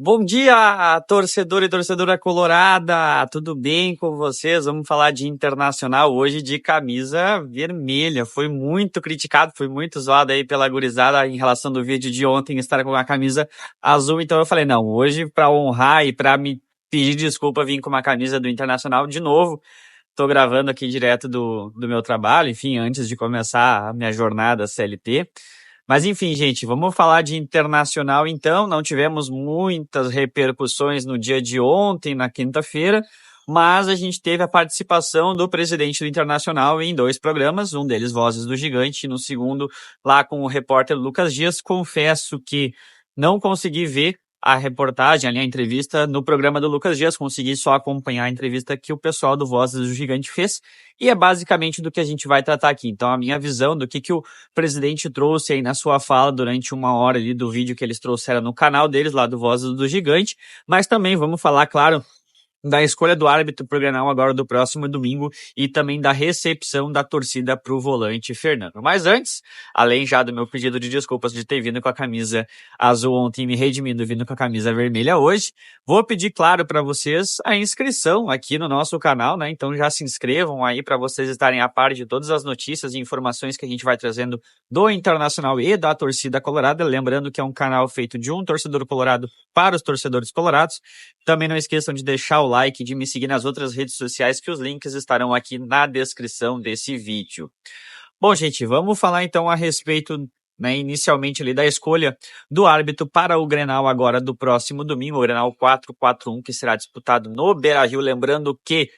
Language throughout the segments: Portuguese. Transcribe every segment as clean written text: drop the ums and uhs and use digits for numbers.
Bom dia, torcedor e torcedora colorada! Tudo bem com vocês? Vamos falar de Internacional hoje de camisa vermelha. Foi muito criticado, foi muito zoado aí pela gurizada em relação do vídeo de ontem estar com a camisa azul. Então eu falei, não, hoje para honrar e para me pedir desculpa, vim com uma camisa do Internacional de novo. Tô gravando aqui direto do meu trabalho, enfim, antes de começar a minha jornada CLT. Mas enfim, gente, vamos falar de Internacional então. Não tivemos muitas repercussões no dia de ontem, na quinta-feira, mas a gente teve a participação do presidente do Internacional em 2 programas, um deles Vozes do Gigante, e no segundo lá com o repórter Lucas Dias. Confesso que não consegui ver a reportagem, ali a entrevista no programa do Lucas Dias, consegui só acompanhar a entrevista que o pessoal do Vozes do Gigante fez, e é basicamente do que a gente vai tratar aqui. Então, a minha visão do que o presidente trouxe aí na sua fala durante 1 hora ali do vídeo que eles trouxeram no canal deles, lá do Vozes do Gigante, mas também vamos falar, claro, da escolha do árbitro pro Grenal agora do próximo domingo e também da recepção da torcida pro volante Fernando. Mas antes, além já do meu pedido de desculpas de ter vindo com a camisa azul ontem e me redimindo vindo com a camisa vermelha hoje, vou pedir, claro, para vocês a inscrição aqui no nosso canal, né? Então já se inscrevam aí para vocês estarem a par de todas as notícias e informações que a gente vai trazendo do Internacional e da torcida colorada. Lembrando que é um canal feito de um torcedor colorado para os torcedores colorados. Também não esqueçam de deixar o like, de me seguir nas outras redes sociais, que os links estarão aqui na descrição desse vídeo. Bom, gente, vamos falar então a respeito, né, inicialmente ali da escolha do árbitro para o Grenal agora do próximo domingo, o Grenal 4-4-1, que será disputado no Beira-Rio. Lembrando que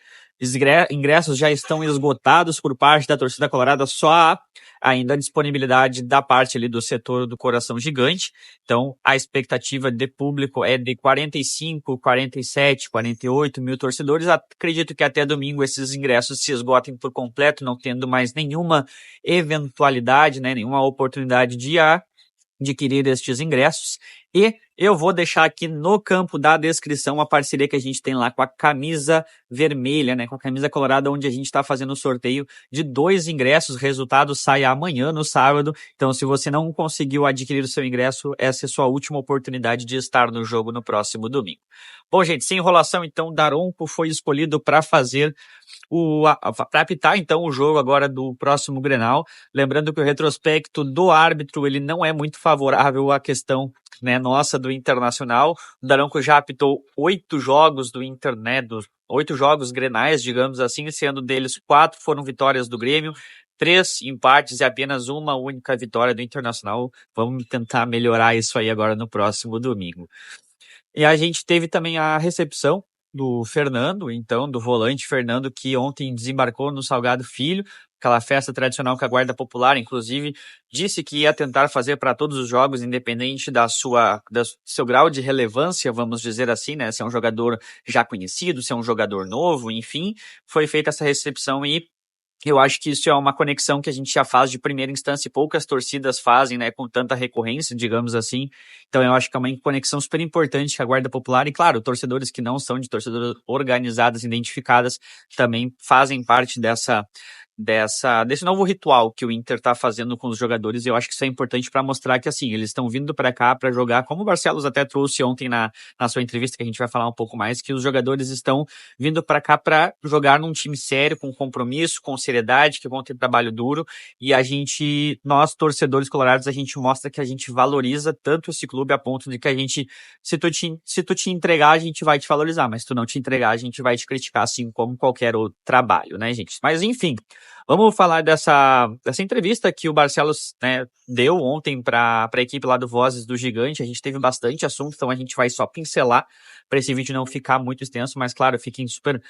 ingressos já estão esgotados por parte da torcida colorada, só há ainda a disponibilidade da parte ali do setor do Coração Gigante. Então, a expectativa de público é de 45, 47, 48 mil torcedores. Acredito que até domingo esses ingressos se esgotem por completo, não tendo mais nenhuma eventualidade, né, nenhuma oportunidade de adquirir estes ingressos. E eu vou deixar aqui no campo da descrição a parceria que a gente tem lá com a camisa vermelha, né, com a camisa colorada, onde a gente está fazendo o sorteio de 2 ingressos. O resultado sai amanhã, no sábado. Então, se você não conseguiu adquirir o seu ingresso, essa é a sua última oportunidade de estar no jogo no próximo domingo. Bom, gente, sem enrolação, então, Daronco foi escolhido para fazer para apitar então o jogo agora do próximo Grenal. Lembrando que o retrospecto do árbitro ele não é muito favorável à questão, né, nossa do Internacional. O Daronco já apitou 8 jogos do Inter, né, dos 8 jogos grenais, digamos assim, sendo deles 4 foram vitórias do Grêmio, 3 empates e apenas uma única vitória do Internacional. Vamos tentar melhorar isso aí agora no próximo domingo. E a gente teve também a recepção do Fernando, então, do volante Fernando, que ontem desembarcou no Salgado Filho, aquela festa tradicional que a Guarda Popular, inclusive, disse que ia tentar fazer para todos os jogos, independente do seu grau de relevância, vamos dizer assim, né? Se é um jogador já conhecido, se é um jogador novo, enfim, foi feita essa recepção e eu acho que isso é uma conexão que a gente já faz de primeira instância e poucas torcidas fazem, né, com tanta recorrência, digamos assim. Então eu acho que é uma conexão super importante com a Guarda Popular e, claro, torcedores que não são de torcedoras organizadas, identificadas, também fazem parte desse novo ritual que o Inter tá fazendo com os jogadores. E eu acho que isso é importante para mostrar que, assim, eles estão vindo para cá para jogar, como o Barcelos até trouxe ontem na sua entrevista, que a gente vai falar um pouco mais, que os jogadores estão vindo para cá para jogar num time sério, com compromisso, com seriedade, que vão ter trabalho duro. E nós, torcedores colorados, a gente mostra que a gente valoriza tanto esse clube a ponto de que a gente, se tu te entregar, a gente vai te valorizar, mas se tu não te entregar, a gente vai te criticar, assim como qualquer outro trabalho, né, gente? Mas enfim, vamos falar dessa entrevista que o Barcelos, né, deu ontem para a equipe lá do Vozes do Gigante. A gente teve bastante assunto, então a gente vai só pincelar para esse vídeo não ficar muito extenso, mas claro, fiquem super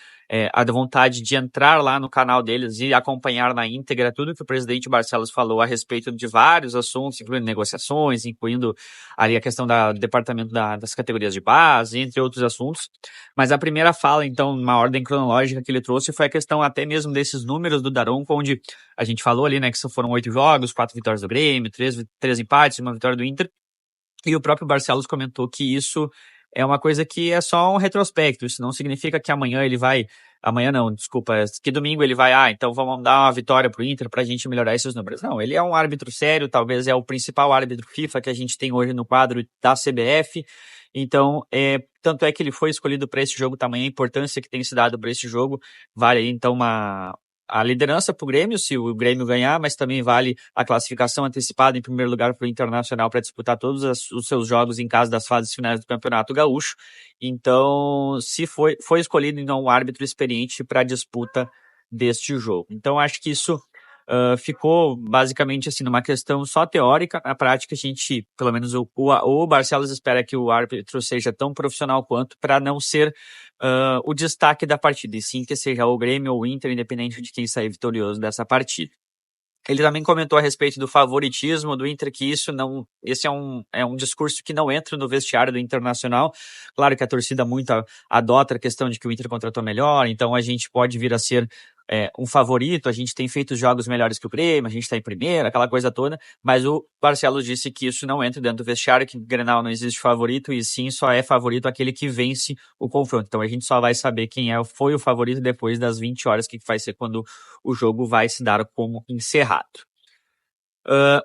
à vontade de entrar lá no canal deles e acompanhar na íntegra tudo que o presidente Barcelos falou a respeito de vários assuntos, incluindo negociações, incluindo ali a questão do departamento das categorias de base, entre outros assuntos. Mas a primeira fala, então, uma ordem cronológica que ele trouxe foi a questão até mesmo desses números do Daronco, onde a gente falou ali, né, que foram 8 jogos, 4 vitórias do Grêmio, 3 empates, 1 vitória do Inter. E o próprio Barcelos comentou que isso é uma coisa que é só um retrospecto. Isso não significa que amanhã ele vai... Amanhã não, desculpa. Que domingo ele vai... então vamos dar uma vitória pro Inter pra gente melhorar esses números. Não, ele é um árbitro sério, talvez é o principal árbitro FIFA que a gente tem hoje no quadro da CBF. Então, tanto é que ele foi escolhido para esse jogo, tamanha a importância que tem se dado para esse jogo, vale aí, então a liderança para o Grêmio, se o Grêmio ganhar, mas também vale a classificação antecipada em primeiro lugar para o Internacional para disputar todos os seus jogos em casa das fases finais do Campeonato Gaúcho. Então, se foi escolhido então um árbitro experiente para a disputa deste jogo. Então, acho que isso ficou basicamente assim numa questão só teórica. Na prática, a gente, pelo menos o Barcelos espera que o árbitro seja tão profissional quanto para não ser o destaque da partida, e sim que seja o Grêmio ou o Inter, independente de quem sair vitorioso dessa partida. Ele também comentou a respeito do favoritismo do Inter, que esse é um discurso que não entra no vestiário do Internacional. Claro que a torcida muito adota a questão de que o Inter contratou melhor, então a gente pode vir a ser um favorito, a gente tem feito jogos melhores que o Grêmio, a gente está em primeiro, aquela coisa toda, mas o Barcelos disse que isso não entra dentro do vestiário, que no Grenal não existe favorito, e sim só é favorito aquele que vence o confronto. Então a gente só vai saber quem foi o favorito depois das 20 horas, que vai ser quando o jogo vai se dar como encerrado.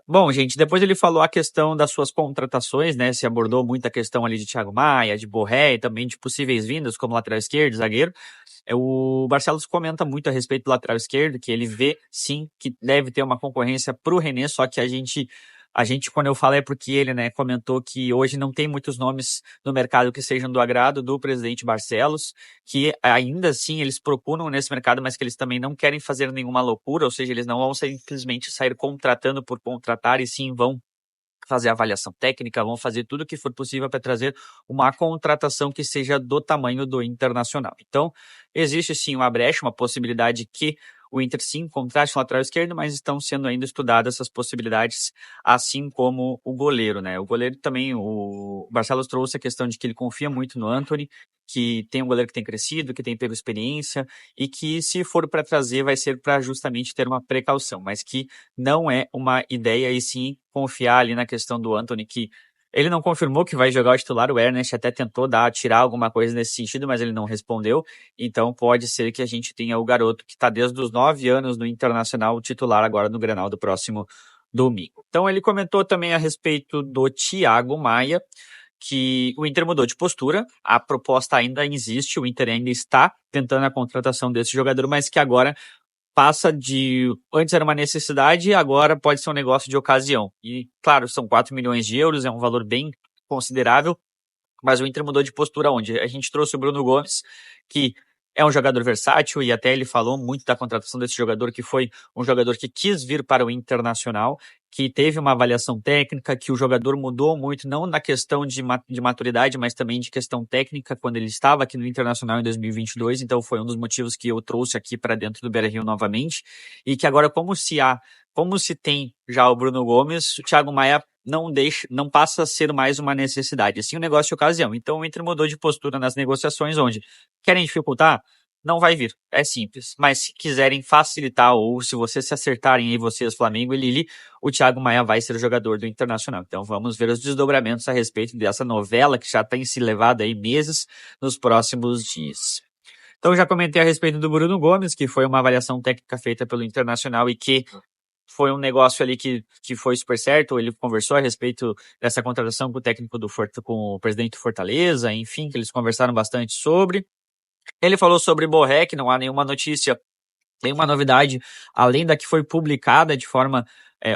Bom, gente, depois ele falou a questão das suas contratações, né? Se abordou muito a questão ali de Thiago Maia, de Borré e também de possíveis vindas como lateral esquerdo, zagueiro. O Barcelos comenta muito a respeito do lateral esquerdo, que ele vê, sim, que deve ter uma concorrência para o René, só que a gente, quando eu falo é porque ele, né, comentou que hoje não tem muitos nomes no mercado que sejam do agrado do presidente Barcelos, que ainda assim eles procuram nesse mercado, mas que eles também não querem fazer nenhuma loucura, ou seja, eles não vão simplesmente sair contratando por contratar, e sim vão fazer avaliação técnica, vão fazer tudo o que for possível para trazer uma contratação que seja do tamanho do Internacional. Então, existe sim uma brecha, uma possibilidade que o Inter sim contrate um lateral esquerdo, mas estão sendo ainda estudadas essas possibilidades, assim como o goleiro, né? O goleiro também, o Barcelos trouxe a questão de que ele confia muito no Antony, que tem um goleiro que tem crescido, que tem pego experiência, e que se for para trazer vai ser para justamente ter uma precaução, mas que não é uma ideia, e sim confiar ali na questão do Antony, que ele não confirmou que vai jogar o titular. O Ernest até tentou tirar alguma coisa nesse sentido, mas ele não respondeu. Então pode ser que a gente tenha o garoto que está desde os 9 anos no Internacional, titular agora no Grenal do próximo domingo. Então ele comentou também a respeito do Thiago Maia, que o Inter mudou de postura, a proposta ainda existe, o Inter ainda está tentando a contratação desse jogador, mas que agora passa de... Antes era uma necessidade, agora pode ser um negócio de ocasião. E, claro, são 4 milhões de euros, é um valor bem considerável, mas o Inter mudou de postura onde? A gente trouxe o Bruno Gomes, que é um jogador versátil, e até ele falou muito da contratação desse jogador, que foi um jogador que quis vir para o Internacional, que teve uma avaliação técnica, que o jogador mudou muito, não na questão de maturidade, mas também de questão técnica, quando ele estava aqui no Internacional em 2022, então foi um dos motivos que eu trouxe aqui para dentro do Beira-Rio novamente, e que agora, como se tem já o Bruno Gomes, o Thiago Maia não passa a ser mais uma necessidade, assim um negócio de ocasião. Então o Inter mudou de postura nas negociações, onde querem dificultar, não vai vir, é simples. Mas se quiserem facilitar, ou se vocês se acertarem aí, vocês, Flamengo e Lili, o Thiago Maia vai ser o jogador do Internacional. Então vamos ver os desdobramentos a respeito dessa novela que já tem se levado aí meses nos próximos dias. Então já comentei a respeito do Bruno Gomes, que foi uma avaliação técnica feita pelo Internacional e que foi um negócio ali que foi super certo. Ele conversou a respeito dessa contratação com o técnico com o presidente do Fortaleza, enfim, que eles conversaram bastante sobre. Ele falou sobre Borré, que não há nenhuma notícia, nenhuma novidade, além da que foi publicada de forma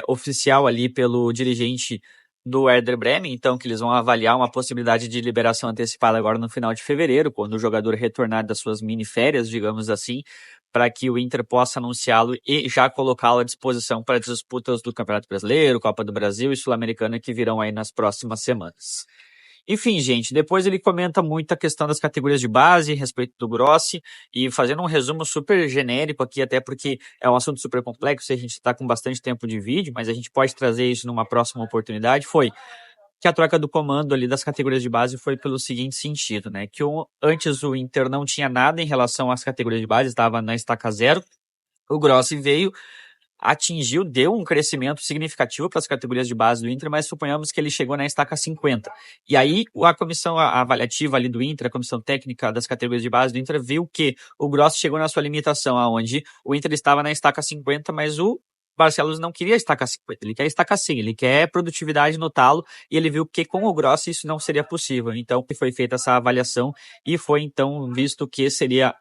oficial ali pelo dirigente do Werder Bremen, então que eles vão avaliar uma possibilidade de liberação antecipada agora no final de fevereiro, quando o jogador retornar das suas mini-férias, digamos assim, para que o Inter possa anunciá-lo e já colocá-lo à disposição para as disputas do Campeonato Brasileiro, Copa do Brasil e Sul-Americana que virão aí nas próximas semanas. Enfim, gente, depois ele comenta muito a questão das categorias de base, a respeito do Grossi, e fazendo um resumo super genérico aqui, até porque é um assunto super complexo e a gente está com bastante tempo de vídeo, mas a gente pode trazer isso numa próxima oportunidade, foi que a troca do comando ali das categorias de base foi pelo seguinte sentido, né? Que antes o Inter não tinha nada em relação às categorias de base, estava na estaca zero. O Grossi veio, deu um crescimento significativo para as categorias de base do Inter, mas suponhamos que ele chegou na estaca 50. E aí a comissão avaliativa ali do Inter, a comissão técnica das categorias de base do Inter, viu que o Grossi chegou na sua limitação, aonde o Inter estava na estaca 50, mas o Barcelos não queria estacar 50, ele quer estacar 100, ele quer produtividade no talo, e ele viu que com o Grossi isso não seria possível. Então foi feita essa avaliação e foi então visto que seria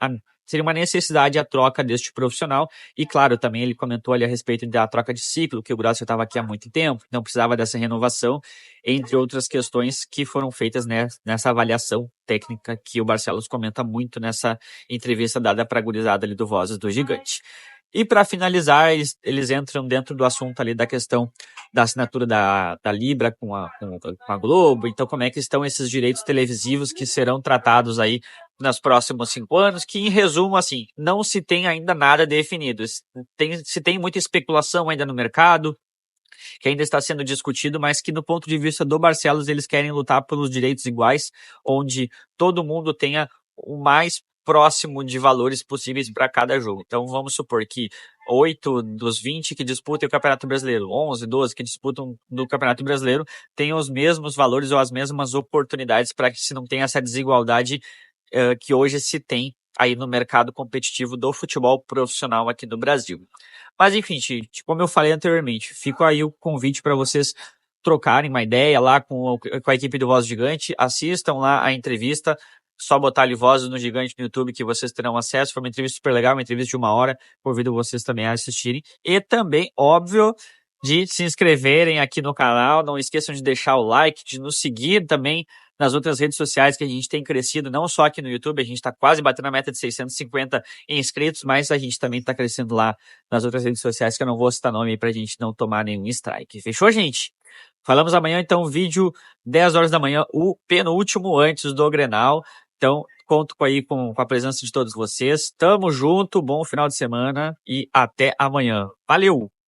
uma necessidade a troca deste profissional. E claro, também ele comentou ali a respeito da troca de ciclo, que o Grossi estava aqui há muito tempo, não precisava dessa renovação, entre outras questões que foram feitas nessa avaliação técnica que o Barcelos comenta muito nessa entrevista dada para a gurizada ali do Vozes do Gigante. E para finalizar, eles entram dentro do assunto ali da questão da assinatura da Libra com a Globo. Então, como é que estão esses direitos televisivos que serão tratados aí nos próximos 5 anos, que em resumo, assim, não se tem ainda nada definido. Se tem muita especulação ainda no mercado, que ainda está sendo discutido, mas que no ponto de vista do Barcelos, eles querem lutar pelos direitos iguais, onde todo mundo tenha o mais próximo de valores possíveis para cada jogo. Então vamos supor que 8 dos 20 que disputam o Campeonato Brasileiro, 11, 12 que disputam do Campeonato Brasileiro, tenham os mesmos valores ou as mesmas oportunidades para que se não tenha essa desigualdade que hoje se tem aí no mercado competitivo do futebol profissional aqui no Brasil. Mas enfim, como eu falei anteriormente, fica aí o convite para vocês trocarem uma ideia lá com a equipe do Voz Gigante, assistam lá a entrevista, só botar ali Vozes no Gigante no YouTube que vocês terão acesso. Foi uma entrevista super legal, uma entrevista de 1 hora, convido vocês também a assistirem. E também, óbvio, de se inscreverem aqui no canal, não esqueçam de deixar o like, de nos seguir também nas outras redes sociais, que a gente tem crescido, não só aqui no YouTube, a gente está quase batendo a meta de 650 inscritos, mas a gente também está crescendo lá nas outras redes sociais, que eu não vou citar nome aí pra gente não tomar nenhum strike. Fechou, gente? Falamos amanhã, então, vídeo 10 horas da manhã, o penúltimo antes do Grenal. Então, conto com a presença de todos vocês. Tamo junto, bom final de semana e até amanhã. Valeu!